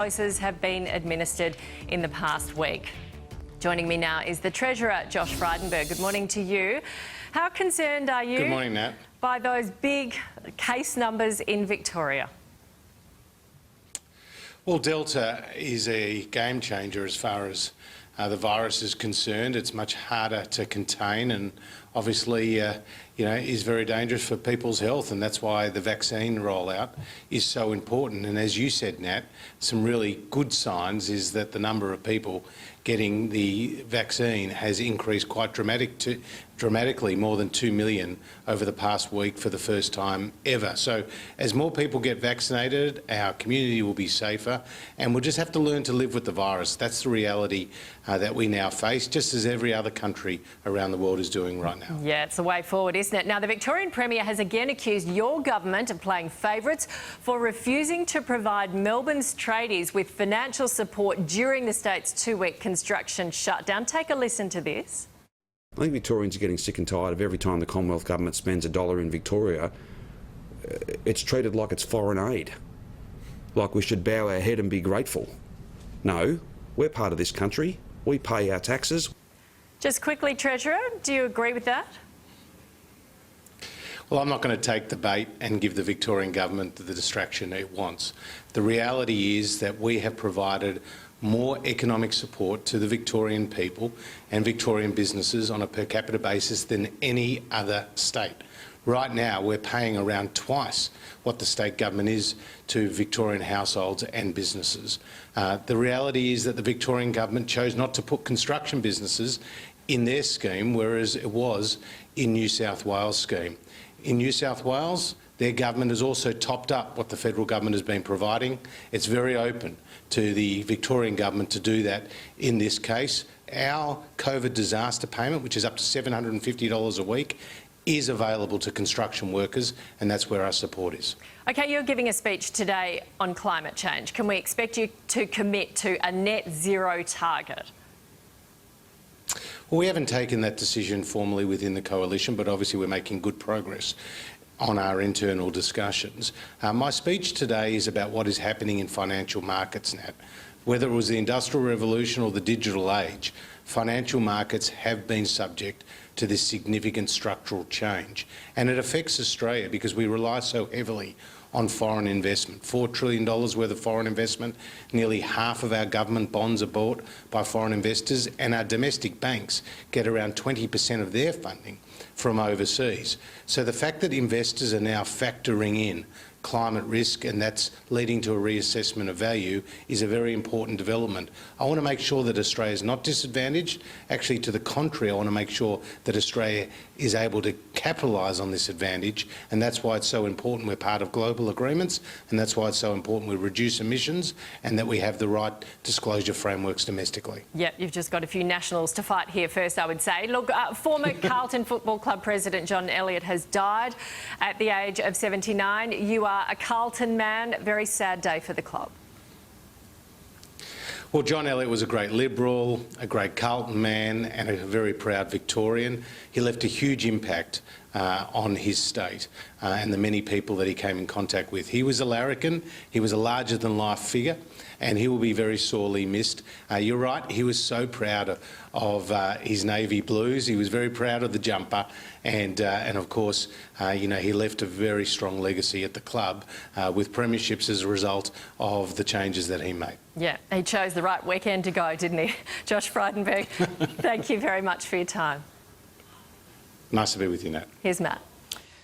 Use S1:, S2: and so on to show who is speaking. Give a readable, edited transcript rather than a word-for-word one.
S1: Doses have been administered in the past week. Joining me now is the Treasurer, Josh Frydenberg. Good morning to you. How concerned are you?
S2: Good morning, Nat.
S1: By those big case numbers in Victoria?
S2: Well, Delta is a game changer as far as the virus is concerned. It's much harder to contain and obviously, is very dangerous for people's health, and that's why the vaccine rollout is so important. And as you said, Nat, some really good signs is that the number of people getting the vaccine has increased quite dramatically, more than 2 million over the past week for the first time ever. So as more people get vaccinated, our community will be safer, and we'll just have to learn to live with the virus. That's the reality that we now face, just as every other country around the world is doing right now.
S1: Yeah, it's the way forward, isn't it? Now, the Victorian Premier has again accused your government of playing favourites for refusing to provide Melbourne's tradies with financial support during the state's 2-week construction shutdown. Take a listen to this.
S3: I think Victorians are getting sick and tired of every time the Commonwealth Government spends $1 in Victoria, it's treated like it's foreign aid, like we should bow our head and be grateful. No, we're part of this country. We pay our taxes.
S1: Just quickly, Treasurer, do you agree with that?
S2: Well, I'm not going to take the bait and give the Victorian government the distraction it wants. The reality is that we have provided more economic support to the Victorian people and Victorian businesses on a per capita basis than any other state. Right now, we're paying around twice what the state government is to Victorian households and businesses. The reality is that the Victorian government chose not to put construction businesses in their scheme, whereas it was in New South Wales' scheme. In New South Wales, their government has also topped up what the federal government has been providing. It's very open to the Victorian government to do that in this case. Our COVID disaster payment, which is up to $750 a week, is available to construction workers, and that's where our support is.
S1: OK, you're giving a speech today on climate change. Can we expect you to commit to a net zero target?
S2: Well, we haven't taken that decision formally within the coalition, but obviously we're making good progress on our internal discussions. My speech today is about what is happening in financial markets, Nat. Whether it was the Industrial Revolution or the digital age, financial markets have been subject to this significant structural change. And it affects Australia because we rely so heavily on foreign investment. $4 trillion worth of foreign investment, nearly half of our government bonds are bought by foreign investors, and our domestic banks get around 20% of their funding from overseas. So the fact that investors are now factoring in climate risk and that's leading to a reassessment of value is a very important development. I want to make sure that Australia is not disadvantaged. Actually, to the contrary, I want to make sure that Australia is able to capitalise on this advantage, and that's why it's so important we're part of global agreements, and that's why it's so important we reduce emissions and that we have the right disclosure frameworks domestically.
S1: Yep, you've just got a few nationals to fight here first, I would say. Look, former Carlton Football Club President John Elliott has died at the age of 79. You are a Carlton man. Very sad day for the club.
S2: Well, John Elliott was a great Liberal, a great Carlton man and a very proud Victorian. He left a huge impact on his state and the many people that he came in contact with. He was a larrikin, he was a larger-than-life figure, and he will be very sorely missed. You're right, he was so proud of his navy blues. He was very proud of the jumper, and of course, he left a very strong legacy at the club with premierships as a result of the changes that he made.
S1: Yeah, he chose the right weekend to go, didn't he? Josh Frydenberg, thank you very much for your time.
S2: Nice to be with you, Nat.
S1: Here's Matt.